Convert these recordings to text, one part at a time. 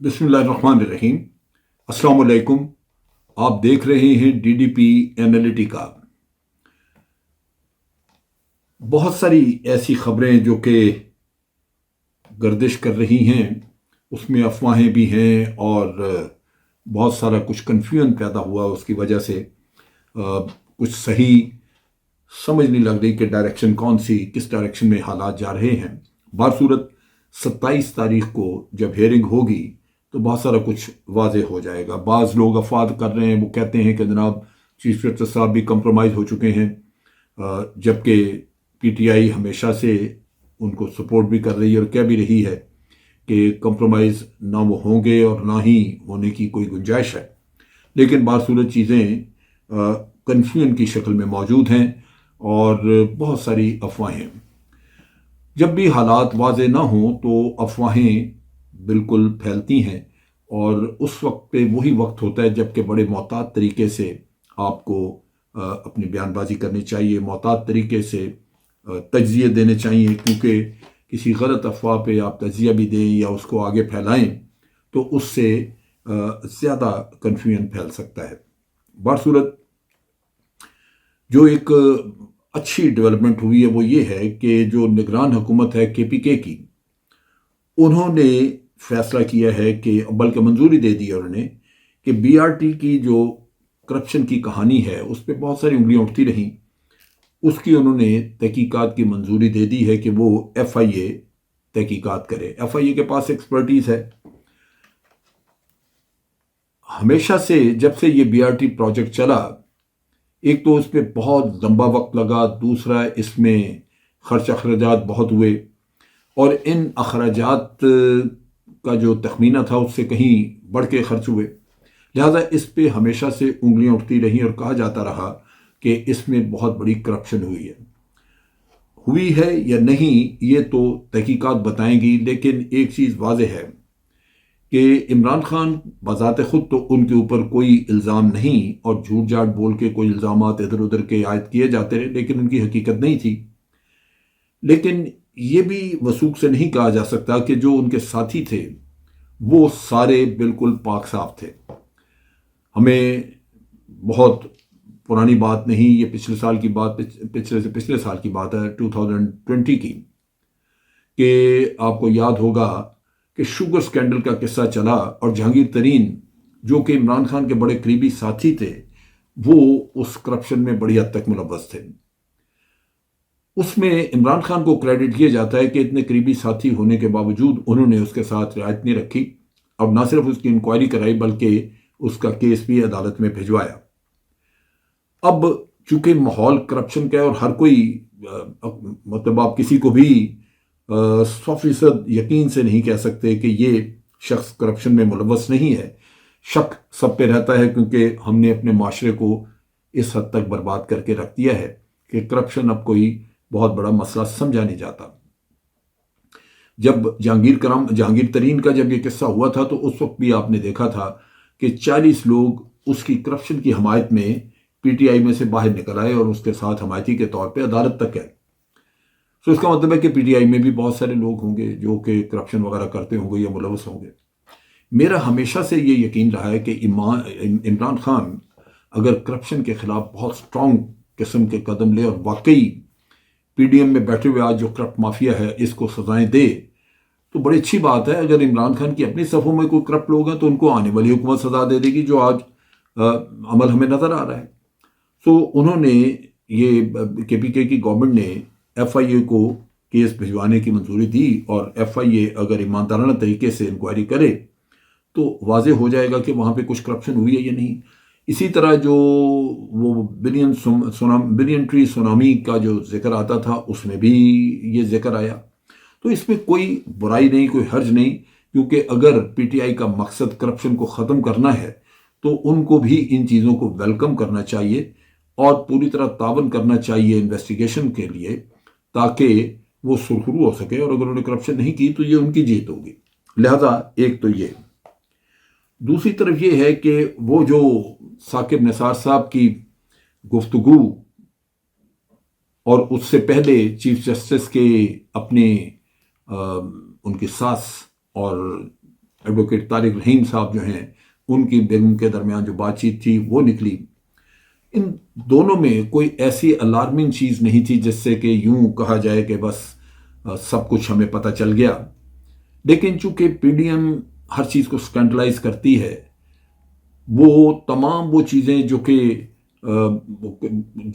بسم اللہ الرحمن الرحیم۔ السلام علیکم۔ آپ دیکھ رہے ہیں ڈی ڈی پی اینالیٹیکا۔ بہت ساری ایسی خبریں جو کہ گردش کر رہی ہیں، اس میں افواہیں بھی ہیں اور بہت سارا کچھ کنفیوژن پیدا ہوا اس کی وجہ سے کچھ صحیح سمجھ نہیں لگ رہی کہ ڈائریکشن کون سی، کس ڈائریکشن میں حالات جا رہے ہیں۔ بہرصورت 27 تاریخ کو جب ہیئرنگ ہوگی تو بہت سارا کچھ واضح ہو جائے گا۔ بعض لوگ افواہ کر رہے ہیں، وہ کہتے ہیں کہ جناب چیف جسٹس صاحب بھی کمپرومائز ہو چکے ہیں، جبکہ پی ٹی آئی ہمیشہ سے ان کو سپورٹ بھی کر رہی ہے اور کہہ بھی رہی ہے کہ کمپرومائز نہ وہ ہوں گے اور نہ ہی ہونے کی کوئی گنجائش ہے۔ لیکن بہرصورت چیزیں کنفیوژن کی شکل میں موجود ہیں اور بہت ساری افواہیں۔ جب بھی حالات واضح نہ ہوں تو افواہیں بالکل پھیلتی ہیں، اور اس وقت پہ وہی وقت ہوتا ہے جب کہ بڑے محتاط طریقے سے آپ کو اپنی بیان بازی کرنی چاہیے، محتاط طریقے سے تجزیے دینے چاہیے، کیونکہ کسی غلط افواہ پہ آپ تجزیہ بھی دیں یا اس کو آگے پھیلائیں تو اس سے زیادہ کنفیوژن پھیل سکتا ہے۔ بہرصورت جو ایک اچھی ڈیولپمنٹ ہوئی ہے وہ یہ ہے کہ جو نگران حکومت ہے کے پی کے کی، انہوں نے فیصلہ کیا ہے کہ بلکہ منظوری دے دی ہے انہوں نے کہ بی آر ٹی کی جو کرپشن کی کہانی ہے اس پہ بہت ساری انگلیاں اٹھتی رہیں، اس کی انہوں نے تحقیقات کی منظوری دے دی ہے کہ وہ ایف آئی اے تحقیقات کرے۔ ایف آئی اے کے پاس ایکسپرٹیز ہے۔ ہمیشہ سے جب سے یہ بی آر ٹی پروجیکٹ چلا، ایک تو اس پہ بہت لمبا وقت لگا، دوسرا اس میں خرچ اخراجات بہت ہوئے، اور ان اخراجات کا جو تخمینہ تھا اس سے کہیں بڑھ کے خرچ ہوئے، لہذا اس پہ ہمیشہ سے انگلیاں اٹھتی رہیں اور کہا جاتا رہا کہ اس میں بہت بڑی کرپشن ہوئی ہے یا نہیں یہ تو تحقیقات بتائیں گی۔ لیکن ایک چیز واضح ہے کہ عمران خان بذات خود تو ان کے اوپر کوئی الزام نہیں، اور جھوٹ جھاٹ بول کے کوئی الزامات ادھر ادھر کے عائد کیے جاتے رہے، لیکن ان کی حقیقت نہیں تھی۔ لیکن یہ بھی وثوق سے نہیں کہا جا سکتا کہ جو ان کے ساتھی تھے وہ سارے بالکل پاک صاف تھے۔ ہمیں بہت پرانی بات نہیں، یہ پچھلے سال کی بات، پچھلے سال کی بات ہے 2020 کی، کہ آپ کو یاد ہوگا کہ شوگر سکینڈل کا قصہ چلا اور جہانگیر ترین جو کہ عمران خان کے بڑے قریبی ساتھی تھے وہ اس کرپشن میں بڑی حد تک ملوث تھے۔ اس میں عمران خان کو کریڈٹ کیا جاتا ہے کہ اتنے قریبی ساتھی ہونے کے باوجود انہوں نے اس کے ساتھ رعایت نہیں رکھی، اور نہ صرف اس کی انکوائری کرائی بلکہ اس کا کیس بھی عدالت میں بھجوایا۔ اب چونکہ ماحول کرپشن کا ہے اور ہر کوئی مطلب آپ کسی کو بھی 100% یقین سے نہیں کہہ سکتے کہ یہ شخص کرپشن میں ملوث نہیں ہے، شک سب پہ رہتا ہے، کیونکہ ہم نے اپنے معاشرے کو اس حد تک برباد کر کے رکھ دیا ہے کہ کرپشن اب کوئی بہت بڑا مسئلہ سمجھا نہیں جاتا۔ جب جہانگیر ترین کا جب یہ قصہ ہوا تھا تو اس وقت بھی آپ نے دیکھا تھا کہ 40 لوگ اس کی کرپشن کی حمایت میں پی ٹی آئی میں سے باہر نکل آئے اور اس کے ساتھ حمایتی کے طور پہ عدالت تک گئے۔ تو اس کا مطلب ہے کہ پی ٹی آئی میں بھی بہت سارے لوگ ہوں گے جو کہ کرپشن وغیرہ کرتے ہوں گے یا ملوث ہوں گے۔ میرا ہمیشہ سے یہ یقین رہا ہے کہ عمران خان اگر کرپشن کے خلاف بہت سٹرونگ قسم کے قدم لے اور واقعی پی ڈی ایم میں بیٹھے ہوئے آج جو کرپٹ مافیا ہے اس کو سزائیں دے تو بڑی اچھی بات ہے۔ اگر عمران خان کی اپنی صفوں میں کوئی کرپٹ لوگ ہیں تو ان کو آنے والی حکومت سزا دے دے گی، جو آج عمل ہمیں نظر آ رہا ہے۔ تو انہوں نے یہ کے پی کے کی گورنمنٹ نے ایف آئی اے کو کیس بھجوانے کی منظوری دی، اور ایف آئی اے اگر ایماندارانہ طریقے سے انکوائری کرے تو واضح ہو جائے گا کہ وہاں پہ کچھ کرپشن ہوئی ہے یا نہیں۔ اسی طرح جو وہ بلین ٹری سونامی کا جو ذکر آتا تھا اس میں بھی یہ ذکر آیا، تو اس میں کوئی برائی نہیں، کوئی حرج نہیں، کیونکہ اگر پی ٹی آئی کا مقصد کرپشن کو ختم کرنا ہے تو ان کو بھی ان چیزوں کو ویلکم کرنا چاہیے اور پوری طرح تعاون کرنا چاہیے انویسٹیگیشن کے لیے، تاکہ وہ سرخرو ہو سکے، اور اگر انہوں نے کرپشن نہیں کی تو یہ ان کی جیت ہوگی۔ لہذا ایک تو یہ، دوسری طرف یہ ہے کہ وہ جو ثاقب نثار صاحب کی گفتگو اور اس سے پہلے چیف جسٹس کے اپنے ان کی ساس اور ایڈوکیٹ طارق رحیم صاحب جو ہیں ان کی بیگم کے درمیان جو بات چیت تھی وہ نکلی. ان دونوں میں کوئی ایسی الارمنگ چیز نہیں تھی جس سے کہ یوں کہا جائے کہ بس سب کچھ ہمیں پتہ چل گیا. لیکن چونکہ پی ڈی ایم ہر چیز کو اسکینڈلائز کرتی ہے، وہ تمام وہ چیزیں جو کہ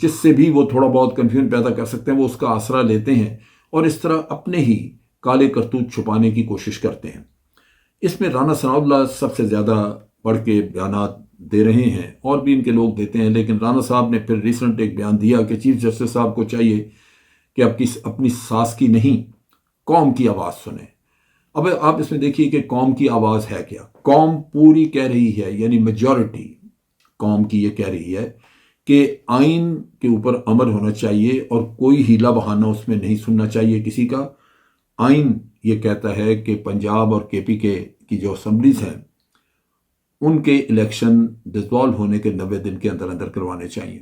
جس سے بھی وہ تھوڑا بہت کنفیوژن پیدا کر سکتے ہیں وہ اس کا آسرا لیتے ہیں اور اس طرح اپنے ہی کالے کرتوت چھپانے کی کوشش کرتے ہیں. اس میں رانا ثناء اللہ سب سے زیادہ بڑھ کے بیانات دے رہے ہیں اور بھی ان کے لوگ دیتے ہیں، لیکن رانا صاحب نے پھر ریسنٹ ایک بیان دیا کہ چیف جسٹس صاحب کو چاہیے کہ اپنی ساس کی نہیں قوم کی آواز سنیں. اب آپ اس میں دیکھیے کہ قوم کی آواز ہے کیا. قوم پوری کہہ رہی ہے، یعنی میجورٹی قوم کی یہ کہہ رہی ہے کہ آئین کے اوپر عمل ہونا چاہیے اور کوئی ہیلا بہانہ اس میں نہیں سننا چاہیے کسی کا. آئین یہ کہتا ہے کہ پنجاب اور کے پی کی جو اسمبلیز ہیں ان کے الیکشن ڈسوالو ہونے کے 90 دن کے اندر اندر کروانے چاہیے.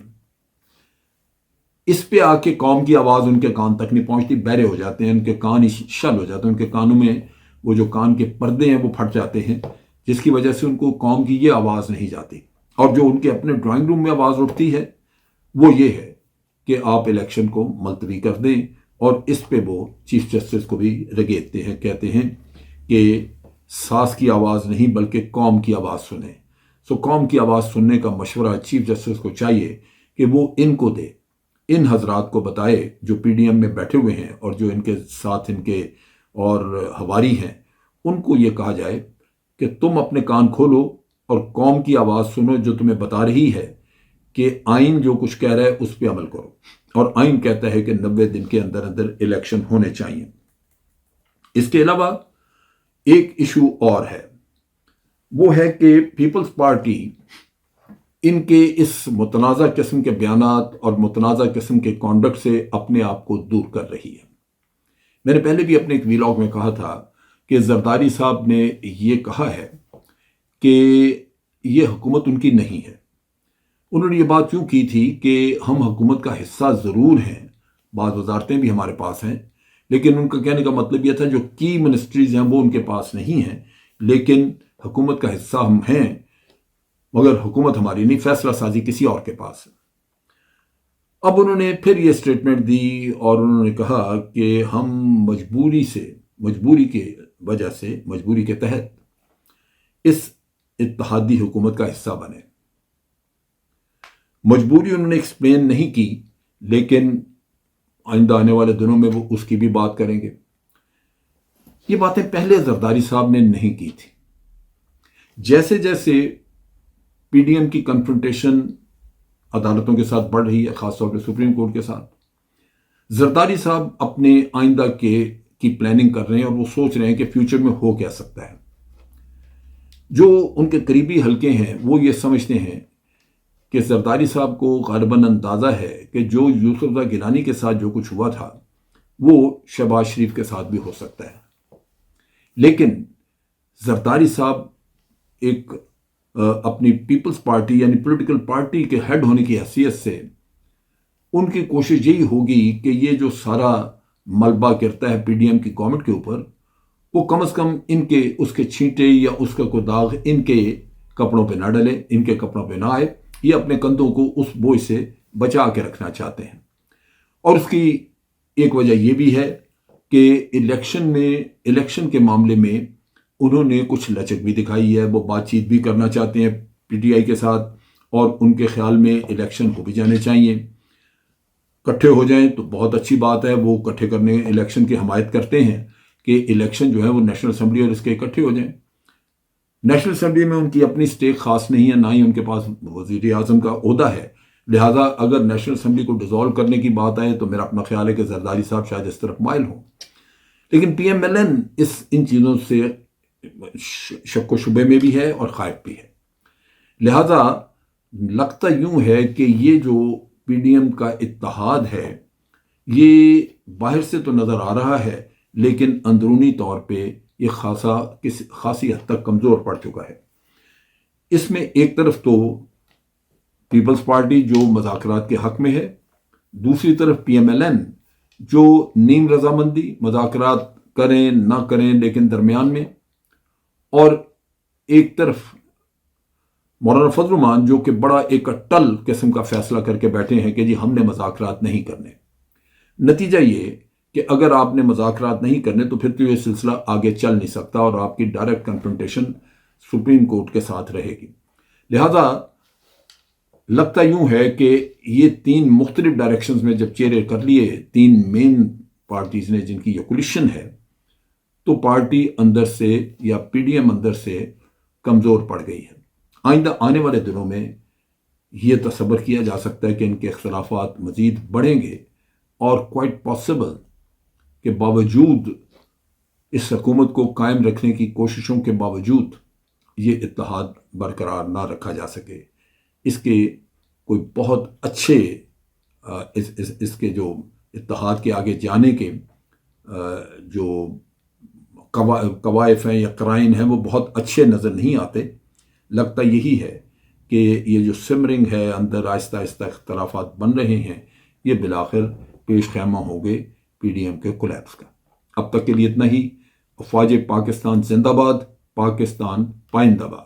اس پہ آ کے قوم کی آواز ان کے کان تک نہیں پہنچتی، بہرے ہو جاتے ہیں، ان کے کان ہی شل ہو جاتے ہیں، ان کے کانوں میں وہ جو کان کے پردے ہیں وہ پھٹ جاتے ہیں، جس کی وجہ سے ان کو قوم کی یہ آواز نہیں جاتی. اور جو ان کے اپنے ڈرائنگ روم میں آواز اٹھتی ہے وہ یہ ہے کہ آپ الیکشن کو ملتوی کر دیں، اور اس پہ وہ چیف جسٹس کو بھی رگیدتے ہیں، کہتے ہیں کہ ساس کی آواز نہیں بلکہ قوم کی آواز سنیں. سو قوم کی آواز سننے کا مشورہ چیف جسٹس کو چاہیے کہ وہ ان کو دے، ان حضرات کو بتائے جو پی ڈی ایم میں بیٹھے ہوئے ہیں اور جو ان کے ساتھ ان کے اور ہواری ہیں، ان کو یہ کہا جائے کہ تم اپنے کان کھولو اور قوم کی آواز سنو جو تمہیں بتا رہی ہے کہ آئین جو کچھ کہہ رہا ہے اس پہ عمل کرو. اور آئین کہتا ہے کہ 90 دن کے اندر اندر الیکشن ہونے چاہیے. اس کے علاوہ ایک ایشو اور ہے، وہ ہے کہ پیپلز پارٹی ان کے اس متنازع قسم کے بیانات اور متنازع قسم کے کانڈکٹ سے اپنے آپ کو دور کر رہی ہے. میں نے پہلے بھی اپنے ایک ویلاگ میں کہا تھا کہ زرداری صاحب نے یہ کہا ہے کہ یہ حکومت ان کی نہیں ہے. انہوں نے یہ بات کیوں کی تھی کہ ہم حکومت کا حصہ ضرور ہیں، بعض وزارتیں بھی ہمارے پاس ہیں، لیکن ان کا کہنے کا مطلب یہ تھا جو کی منسٹریز ہیں وہ ان کے پاس نہیں ہیں، لیکن حکومت کا حصہ ہم ہیں، مگر حکومت ہماری نہیں، فیصلہ سازی کسی اور کے پاس ہے. اب انہوں نے پھر یہ سٹیٹمنٹ دی اور انہوں نے کہا کہ ہم مجبوری کی وجہ سے، مجبوری کے تحت اس اتحادی حکومت کا حصہ بنے. مجبوری انہوں نے ایکسپلین نہیں کی، لیکن آئندہ آنے والے دنوں میں وہ اس کی بھی بات کریں گے. یہ باتیں پہلے زرداری صاحب نے نہیں کی تھی. جیسے جیسے پی ڈی ایم کی کنفرنٹیشن عدالتوں کے ساتھ بڑھ رہی ہے، خاص طور پہ سپریم کورٹ کے ساتھ، زرداری صاحب اپنے آئندہ کی پلاننگ کر رہے ہیں اور وہ سوچ رہے ہیں کہ فیوچر میں ہو کیا سکتا ہے. جو ان کے قریبی حلقے ہیں وہ یہ سمجھتے ہیں کہ زرداری صاحب کو غالباً اندازہ ہے کہ جو یوسف رضا گیلانی کے ساتھ جو کچھ ہوا تھا وہ شہباز شریف کے ساتھ بھی ہو سکتا ہے. لیکن زرداری صاحب ایک اپنی پیپلز پارٹی یعنی پولیٹیکل پارٹی کے ہیڈ ہونے کی حیثیت سے ان کی کوشش یہی ہوگی کہ یہ جو سارا ملبہ گرتا ہے پی ڈی ایم کی گورنمنٹ کے اوپر، وہ کم از کم اس کے چھینٹے یا اس کا کوئی داغ ان کے کپڑوں پہ نہ ڈلے، ان کے کپڑوں پہ نہ آئے. یہ اپنے کندھوں کو اس بوجھ سے بچا کے رکھنا چاہتے ہیں. اور اس کی ایک وجہ یہ بھی ہے کہ الیکشن کے معاملے میں انہوں نے کچھ لچک بھی دکھائی ہے. وہ بات چیت بھی کرنا چاہتے ہیں پی ٹی آئی کے ساتھ، اور ان کے خیال میں الیکشن ہو بھی جانے چاہیے. کٹھے ہو جائیں تو بہت اچھی بات ہے، وہ کٹھے کرنے الیکشن کی حمایت کرتے ہیں کہ الیکشن جو ہے وہ نیشنل اسمبلی اور اس کے اکٹھے ہو جائیں. نیشنل اسمبلی میں ان کی اپنی سٹیک خاص نہیں ہے، نہ ہی ان کے پاس وزیر اعظم کا عہدہ ہے. لہٰذا اگر نیشنل اسمبلی کو ڈیزالو کرنے کی بات آئے تو میرا اپنا خیال ہے کہ زرداری صاحب شاید اس طرف مائل ہوں. لیکن پی ایم ایل این ان چیزوں سے شک و شبے میں بھی ہے اور خائف بھی ہے. لہٰذا لگتا یوں ہے کہ یہ جو پی ڈی ایم کا اتحاد ہے یہ باہر سے تو نظر آ رہا ہے، لیکن اندرونی طور پہ یہ خاصی حد تک کمزور پڑ چکا ہے. اس میں ایک طرف تو پیپلز پارٹی جو مذاکرات کے حق میں ہے، دوسری طرف پی ایم ایل این جو نیم رضامندی، مذاکرات کریں نہ کریں لیکن درمیان میں، اور ایک طرف مولانا فضل الرحمان جو کہ بڑا ایک اٹل قسم کا فیصلہ کر کے بیٹھے ہیں کہ جی ہم نے مذاکرات نہیں کرنے. نتیجہ یہ کہ اگر آپ نے مذاکرات نہیں کرنے تو پھر تو یہ سلسلہ آگے چل نہیں سکتا اور آپ کی ڈائریکٹ کنفرنٹیشن سپریم کورٹ کے ساتھ رہے گی. لہذا لگتا یوں ہے کہ یہ 3 مختلف ڈائریکشنز میں جب چہرے کر لیے 3 مین پارٹیز نے جن کی یہ کولیشن ہے، تو پارٹی اندر سے یا پی ڈی ایم اندر سے کمزور پڑ گئی ہے. آئندہ آنے والے دنوں میں یہ تصور کیا جا سکتا ہے کہ ان کے اختلافات مزید بڑھیں گے اور کوائٹ پاسبل کہ باوجود اس حکومت کو قائم رکھنے کی کوششوں کے باوجود یہ اتحاد برقرار نہ رکھا جا سکے. اس کے کوئی بہت اچھے اس کے جو اتحاد کے آگے جانے کے جو قوائف ہیں یا قرائن ہیں وہ بہت اچھے نظر نہیں آتے. لگتا یہی ہے کہ یہ جو سمرنگ ہے اندر آہستہ آہستہ اختلافات بن رہے ہیں، یہ بالآخر پیش خیمہ ہو گئے پی ڈی ایم کے کولیپس کا. اب تک کے لیے اتنا ہی. افواج پاکستان زندہ باد، پاکستان پائندہ باد.